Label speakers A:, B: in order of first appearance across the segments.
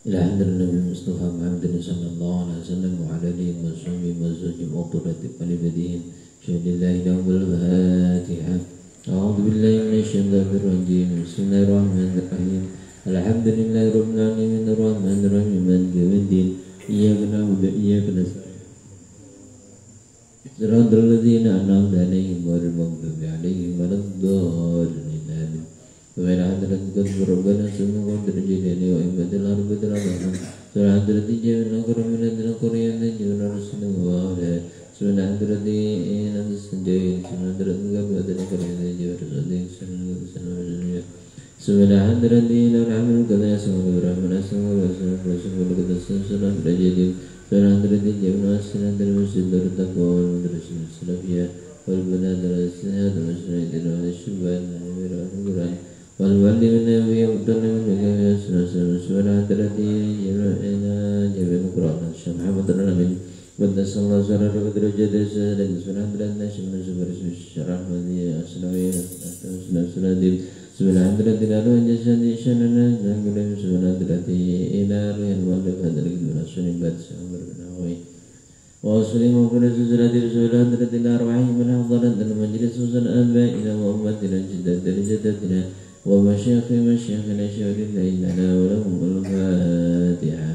A: إلى حضرة النبي المصطفى محمد صلى الله عليه وسلم وعلى آله وصحبه وزوجه وطرة قلبهم شهد الله لهم الفاتحة. أعوذ بالله من الشيطان الرجيم. بسم الله الرحمن الرحيم. الحمد لله رب العالمين الرحمن الرحيم مالك يوم الدين إياك نعبد وإياك نستعين صراط الذين أنعمت عليهم غير المغضوب عليهم ولا الضالين آمين. وإلى حضرة قدس ربنا سبحانه وتعالى وإبادة الأرض والأرض سورة حضرة جميع الأكرمين القرية جميع الرسل وعلى سورة حضرة إنس السجين سورة حضرة قبة القرية جميع الرسل سورة حضرة إن العمل كذا يسمى الرحمن أسمى الرسول والقدس سورة حضرة جديد سورة حضرة جميع السنة المسجد التقوى والمدرسة السلفية والبنات الأسناد والمسجد والشبان والقرآن والوالي من النبي وطن من النبي صلى الله عليه وسلم سورة حضرة جميع القرآن الشام محمد الرحمن قدس الله سورة قدر جديد سورة حضرة ناشم من سورة الشرع مدية أسلامية أسلام سورة حضرة الألوه جسد شننا نقول سورة حضرة إلى روح المؤلف هذا الكتاب سورة بات سامر بن عوي وأسلم وفرس سورة حضرة الأرواح من حضرة المجلس وصل آبائنا وأمتنا جدتنا ومشايخ مشايخنا شهر الله لنا ولهم الفاتحة.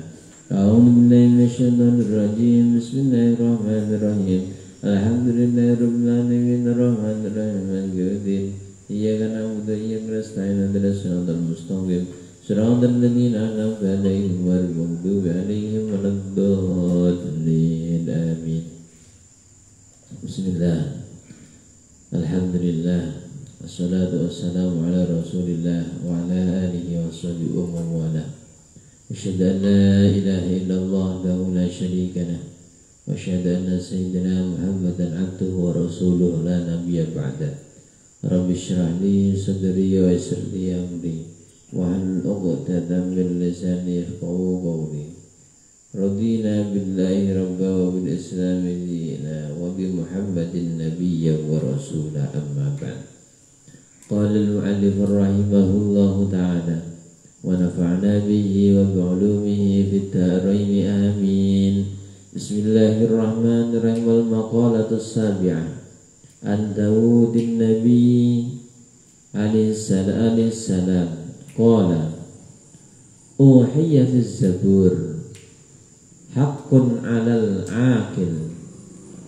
A: أعوذ بالله من الشيطان الرجيم. بسم الله الرحمن الرحيم. الحمد لله رب العالمين الرحمن الرحيم مالك يوم الدين إياك نعبد وإياك نستعين اهدنا الصراط المستقيم صراط الذين أنعمت عليهم غير المغضوب عليهم ولا الضالين آمين. بسم الله الحمد لله والصلاة والسلام على رسول الله وعلى آله وصحبه ومن والاه. أشهد أن لا إله إلا الله وحده لا شريك له وأشهد أن سيدنا محمدا عبده ورسوله لا نبي بعده. رب اشرح لي صدري ويسر لي أمري واحلل عقدة من لساني يفقهوا قولي. رضينا بالله ربا وبالإسلام دينا وبمحمد نبيا ورسولا. أما بعد. قال المؤلف رحمه الله تعالى ونفعنا به وبعلومه في الدارين آمين. بسم الله الرحمن الرحيم. المقالة السابعة عن داود النبي عليه السلام قال أوحي في الزبور حق على العاقل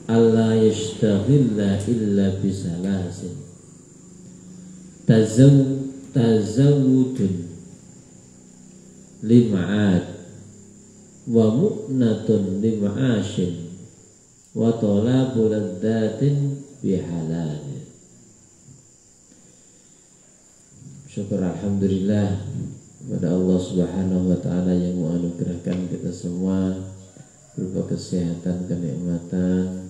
A: ألا يشتغل إلا بثلاث تزود لمعاد ومؤنة لمعاش وطلاب لذات بحلال. Syukur alhamdulillah kepada Allah Subhanahu wa taala yang menganugerahkan kita semua berupa kesehatan, kenikmatan,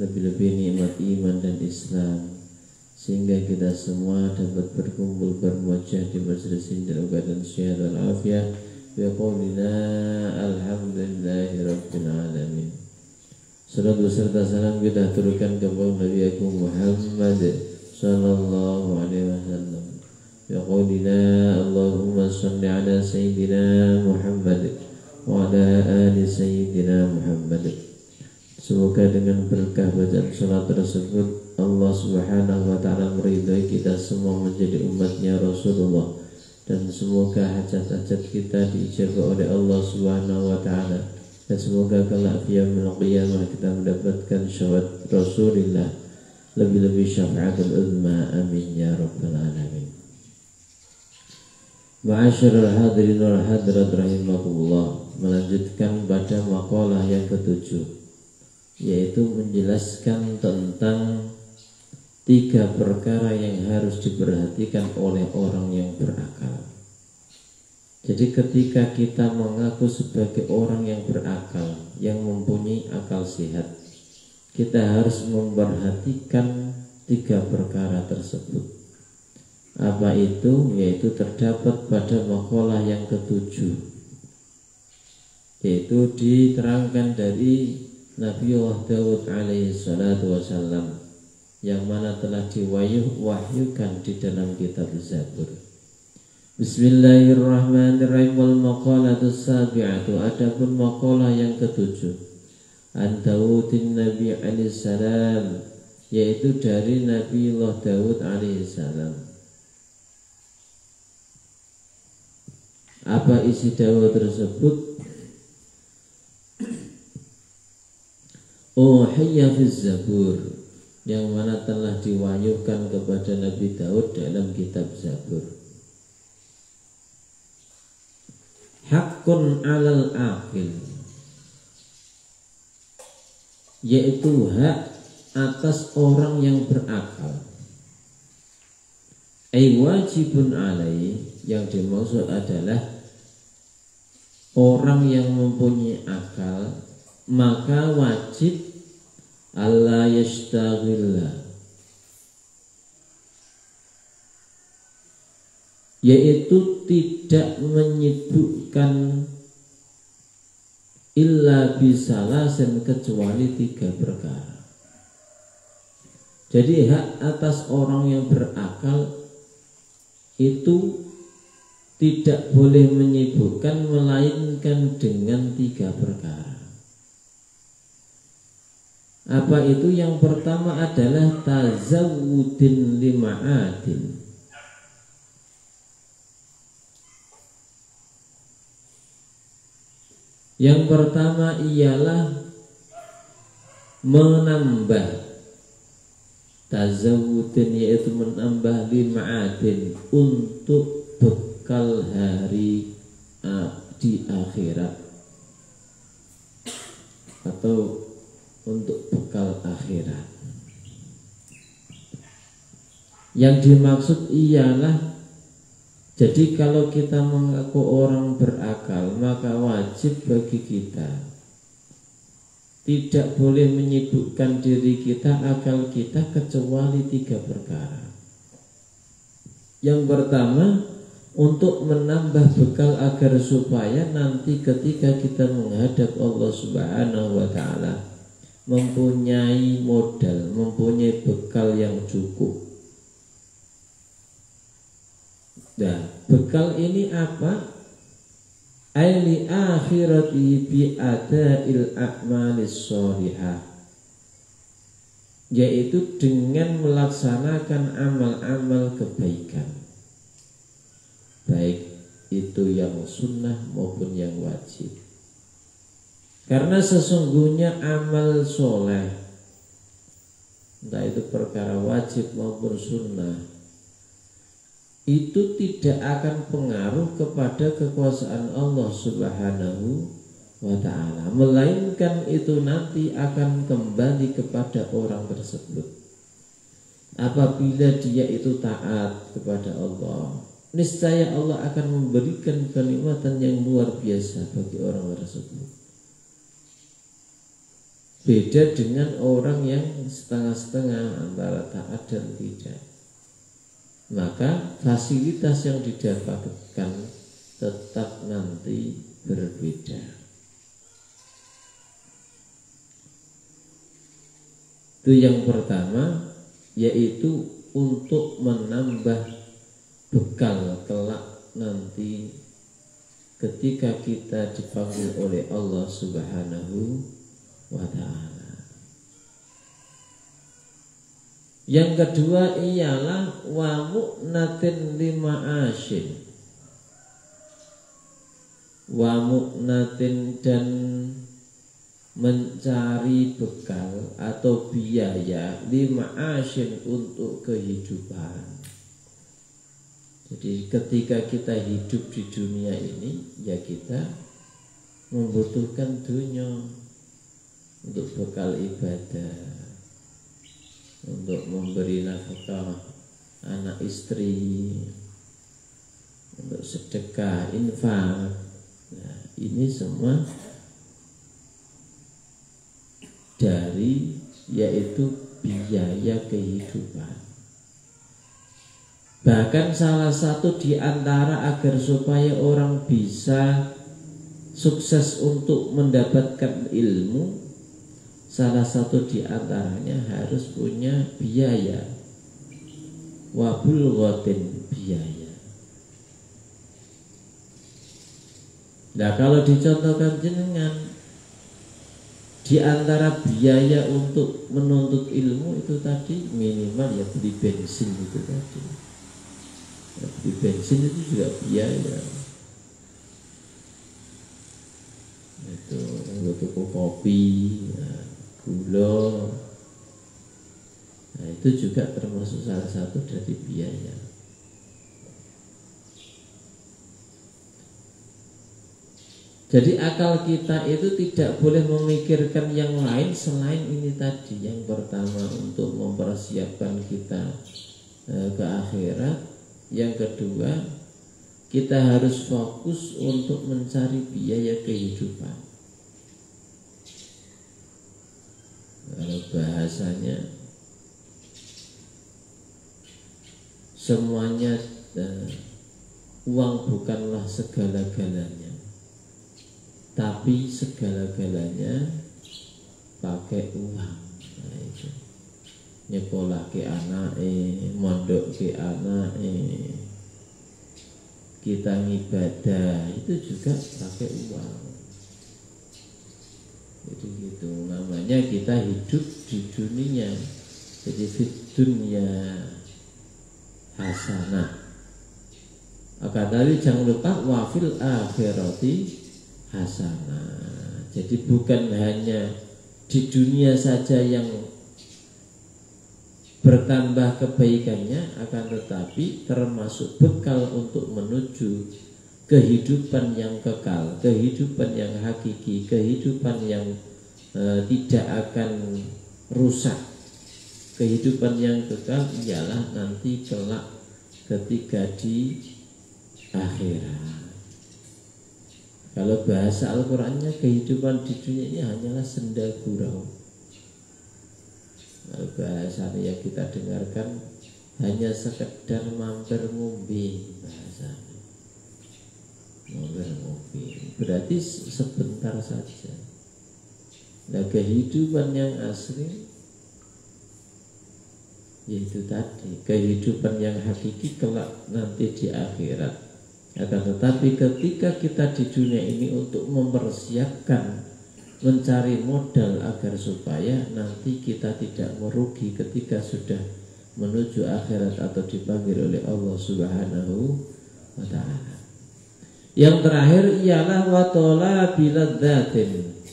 A: lebih-lebih nikmat iman dan Islam, sehingga kita semua dapat berkumpul bermujah di majelis ini dalam keadaan sehat wal afiat. Bi qaulina alhamdulillahi rabbil alamin. Salatu serta salam kita turunkan kepada Nabi Agung Muhammad sallallahu alaihi wasallam. Bi qaulina Allahumma shalli ala sayyidina Muhammad wa ala ali sayyidina Muhammad. Semoga dengan berkah bacaan salat tersebut Allah Subhanahu wa taala meridhai kita semua menjadi umatnya Rasulullah, dan semoga hajat-hajat kita diijabah oleh Allah Subhanahu wa taala, dan semoga kelak di yaumil qiyamah kita mendapatkan syafaat Rasulullah, lebih-lebih syafaatul uzma. Amin ya rabbal alamin. Ma'asyiral hadirin wal hadirat rahimakumullah. Melanjutkan pada makalah yang ketujuh, yaitu menjelaskan tentang 3 perkara yang harus diperhatikan oleh orang yang berakal. Jadi ketika kita mengaku sebagai orang yang berakal, yang mempunyai akal sehat, kita harus memperhatikan 3 perkara tersebut. Apa itu? Yaitu terdapat pada makalah yang ketujuh, yaitu diterangkan dari Nabiullah Daud alaihi salatu wasallam, yang mana telah diwahyukan di dalam kitab Zabur. Bismillahirrahmanirrahim. Wal maqalatus sabi'atu, adapun maqalah yang ketujuh, an Dawudin Nabi alaihissalam, yaitu dari Nabiullah Dawud alaihissalam. Apa isi Dawud tersebut? Uhiyya fi Zabur, yang mana telah diwahyukan kepada Nabi Daud dalam kitab Zabur. Hakun alal aqil, yaitu hak atas orang yang berakal. Ay wajibun alai, yang dimaksud adalah orang yang mempunyai akal, maka wajib alla yastaghilla, yaitu tidak menyibukkan illa bisalasin, kecuali 3 perkara. Jadi hak atas orang yang berakal itu tidak boleh menyibukkan melainkan dengan 3 perkara. Apa itu? Yang pertama adalah tazawudin lima'adin, yang pertama ialah menambah, tazawudin yaitu menambah lima'adin, untuk bekal hari di akhirat, atau untuk bekal akhirat. Yang dimaksud ialah, jadi kalau kita mengaku orang berakal, maka wajib bagi kita tidak boleh menyibukkan diri kita, akal kita, kecuali 3 perkara. Yang pertama, untuk menambah bekal agar supaya nanti ketika kita menghadap Allah Subhanahu wa ta'ala mempunyai modal, mempunyai bekal yang cukup. Nah, bekal ini apa? Aili akhirati bi ada'il a'malis sholihah, yaitu dengan melaksanakan amal-amal kebaikan, baik itu yang sunnah maupun yang wajib. Karena sesungguhnya amal soleh, entah itu perkara wajib maupun sunnah, itu tidak akan pengaruh kepada kekuasaan Allah Subhanahu wa ta'ala, melainkan itu nanti akan kembali kepada orang tersebut. Apabila dia itu taat kepada Allah, niscaya Allah akan memberikan kenikmatan yang luar biasa bagi orang tersebut. Beda dengan orang yang setengah-setengah antara taat dan tidak, maka fasilitas yang didapatkan tetap nanti berbeda. Itu yang pertama, yaitu untuk menambah bekal kelak nanti ketika kita dipanggil oleh Allah Subhanahu wa ta'ala. Yang kedua ialah wa mu'natin lima'ashin, wa mu'natin, dan mencari bekal atau biaya lima'ashin, untuk kehidupan. Jadi ketika kita hidup di dunia ini, ya kita membutuhkan dunia untuk bekal ibadah, untuk memberi nafkah anak istri, untuk sedekah, infak. Nah, ini semua dari yaitu biaya kehidupan. Bahkan salah satu di antara agar supaya orang bisa sukses untuk mendapatkan ilmu, salah satu di antaranya harus punya biaya, wabul ghatin, biaya. Nah kalau dicontohkan jenengan, di antara biaya untuk menuntut ilmu itu tadi minimal ya beli bensin itu tadi. Ya, beli bensin itu juga biaya. Itu untuk kopi, ya, gula. Nah itu juga termasuk salah satu dari biaya. Jadi akal kita itu tidak boleh memikirkan yang lain selain ini tadi. Yang pertama untuk mempersiapkan kita ke akhirat. Yang kedua, kita harus fokus untuk mencari biaya kehidupan. Kalau bahasanya semuanya uang bukanlah segala-galanya, tapi segala-galanya pakai uang. Nah, itu nyekolah ke anak, mondok ke anak, kita ngibadah itu juga pakai uang. Jadi gitu namanya kita hidup di dunia. Jadi di dunia hasanah. Akan tadi jangan lupa wafil akhirati hasanah. Jadi bukan hanya di dunia saja yang bertambah kebaikannya, akan tetapi termasuk bekal untuk menuju kehidupan yang kekal, kehidupan yang hakiki, kehidupan yang tidak akan rusak. Kehidupan yang kekal ialah nanti kelak ketika di akhirat. Kalau bahasa Al-Qur'annya kehidupan di dunia ini hanyalah senda gurau. Kalau bahasa yang kita dengarkan hanya sekedar mampir ngombe bahasanya. Mampir ngombe berarti sebentar saja. Nah kehidupan yang asli yaitu tadi kehidupan yang hakiki kelak nanti di akhirat. Akan tetapi ketika kita di dunia ini untuk mempersiapkan, mencari modal agar supaya nanti kita tidak merugi ketika sudah menuju akhirat atau dipanggil oleh Allah Subhanahu wa ta'ala. Yang terakhir ialah watola biladzatin,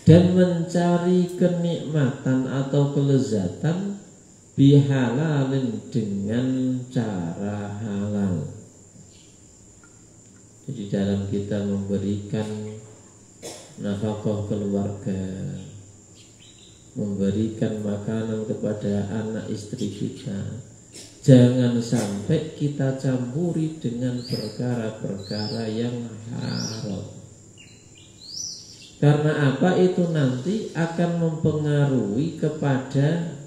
A: dan mencari kenikmatan atau kelezatan bihalalin, dengan cara halal. Jadi dalam kita memberikan nafkah keluarga, memberikan makanan kepada anak istri kita, jangan sampai kita campuri dengan perkara-perkara yang haram. Karena apa? Itu nanti akan mempengaruhi kepada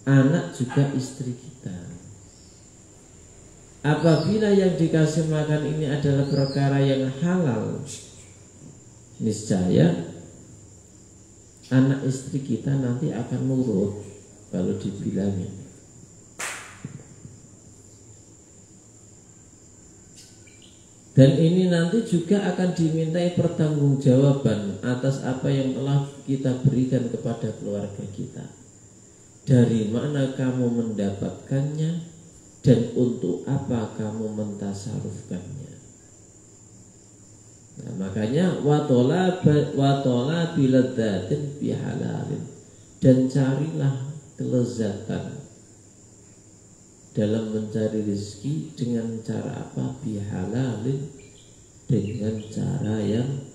A: anak juga istri kita. Apabila yang dikasih makan ini adalah perkara yang halal, niscaya anak istri kita nanti akan nurut kalau dibilangin. Dan ini nanti juga akan dimintai pertanggungjawaban atas apa yang telah kita berikan kepada keluarga kita. Dari mana kamu mendapatkannya dan untuk apa kamu mentasarufkannya. Nah, makanya watola biladzatin bihalalin, dan carilah kelezatan dalam mencari rezeki dengan cara apa? Bihalalin, dengan cara yang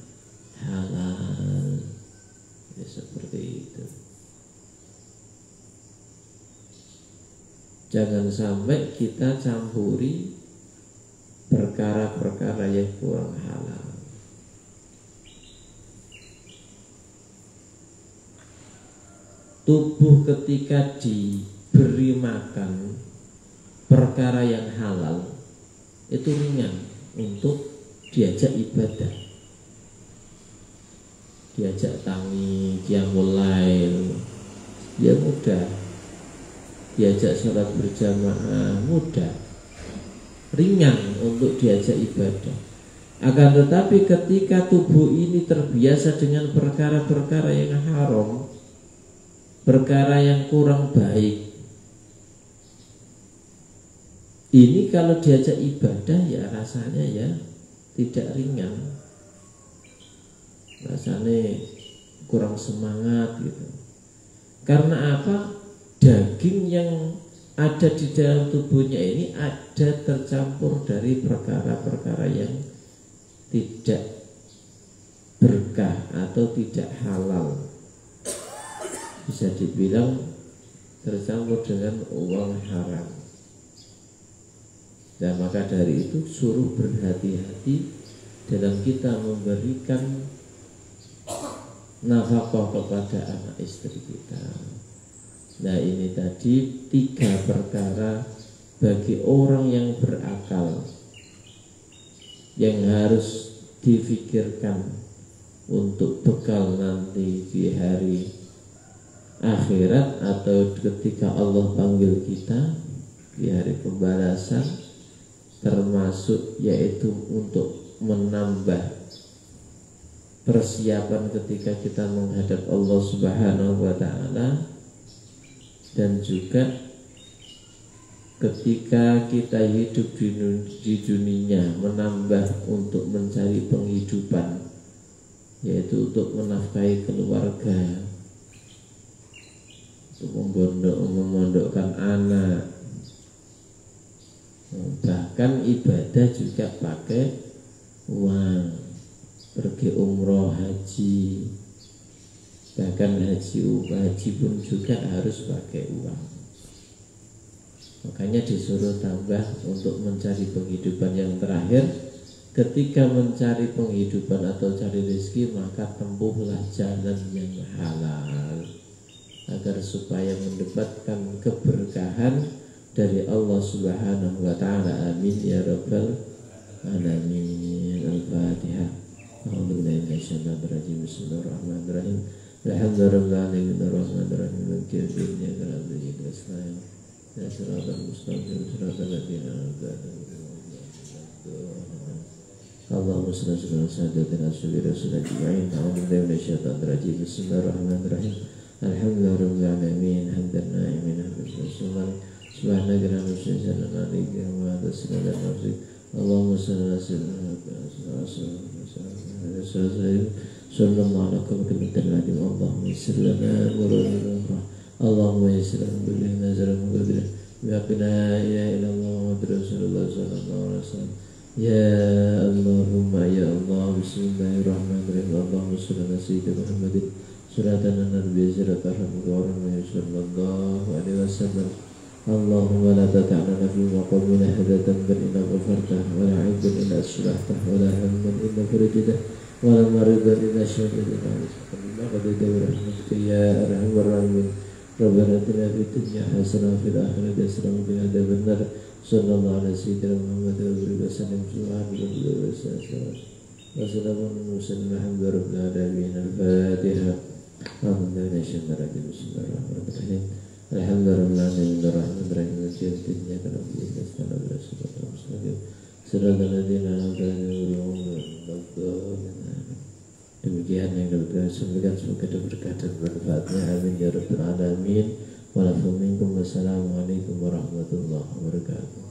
A: halal. Ya, seperti itu. Jangan sampai kita campuri perkara-perkara yang kurang halal. Tubuh ketika diberi makan perkara yang halal itu ringan untuk diajak ibadah, diajak tangi, qiyamul lail, ya mudah. Diajak sholat berjamaah mudah. ringan untuk diajak ibadah. Akan tetapi ketika tubuh ini terbiasa dengan perkara-perkara yang haram, perkara yang kurang baik, ini kalau diajak ibadah ya rasanya ya tidak ringan, rasanya kurang semangat gitu. Karena apa? Daging yang ada di dalam tubuhnya ini ada tercampur dari perkara-perkara yang tidak berkah atau tidak halal, bisa dibilang tercampur dengan uang haram. Dan maka dari itu suruh berhati-hati dalam kita memberikan nafkah kepada anak istri kita. Nah, ini tadi 3 perkara bagi orang yang berakal yang harus difikirkan untuk bekal nanti di hari akhirat atau ketika Allah panggil kita di hari pembalasan, termasuk yaitu untuk menambah persiapan ketika kita menghadap Allah Subhanahu wa taala, dan juga ketika kita hidup di dunia menambah untuk mencari penghidupan, yaitu untuk menafkahi keluarga, untuk memondokkan anak, bahkan ibadah juga pakai uang, pergi umroh, haji, bahkan haji pun juga harus pakai uang. Makanya disuruh tambah untuk mencari penghidupan. Yang terakhir, ketika mencari penghidupan atau cari rezeki, maka tempuhlah jalan yang halal agar supaya mendapatkan keberkahan dari Allah Subhanahu wa taala. Amin ya rabbal alamin. Al-Fatihah. A'udzubillahi minasyaitonir rajim. Bismillahirrahmanirrahim. Alhamdulillahirabbil alamin. Maliki yaumiddin. Iyyaka na'budu wa iyyaka nasta'in. Siratal mustaqim. Siratal ladzina an'amta 'alaihim. Allahumma shalli ala sayyidina Rasulillah. A'udzubillahi minasyaitonir rajim. Bismillahirrahmanirrahim. Alhamdulillahirabbil alamin. Hamdan na'imin hamdan syukuran. Subhanaka la ilaha illa anta astaghfiruka wa atubu ilaik. Allahumma shalli ala sayyidina sallallahu alaihi wasallam. Allahumma yassir lana amrana. Allahumma yassir lana kulli nazran qadra. Ya la ilaha illallah Muhammadur Rasulullah sallallahu alaihi wasallam. Ya Allahumma ya Allah. Bismillahirrahmanirrahim. Allahumma shalli ala sayyidina Muhammadin suratan an-nabiy siratan rahmatullahi sallallahu alaihi wasallam. Allahumma la tata'lana fi maqamina hadha dhanban illa ghafartah, wa la 'aiban illa aslahtah, wa la hamman illa farijtah, wa la maridan illa syafitah. Alhamdulillah qadida bi rahmatika ya arhamar rahimin. Rabbana atina fid dunya hasanah wa fil akhirati hasanah wa qina adzaban nar. Sallallahu alaihi sayyidina Muhammad wa alihi wasallam. Subhanallahi wa bihamdihi. Wassalamu alaikum warahmatullahi wabarakatuh. Al-Fatihah. Bismillahirrahmanirrahim. Alhamdulillahirrahmanirrahim. Demikian yang dapat kami sampaikan, semoga ada berkah dan manfaatnya. Amin ya rabbal alamin. Wassalamualaikum warahmatullahi wabarakatuh.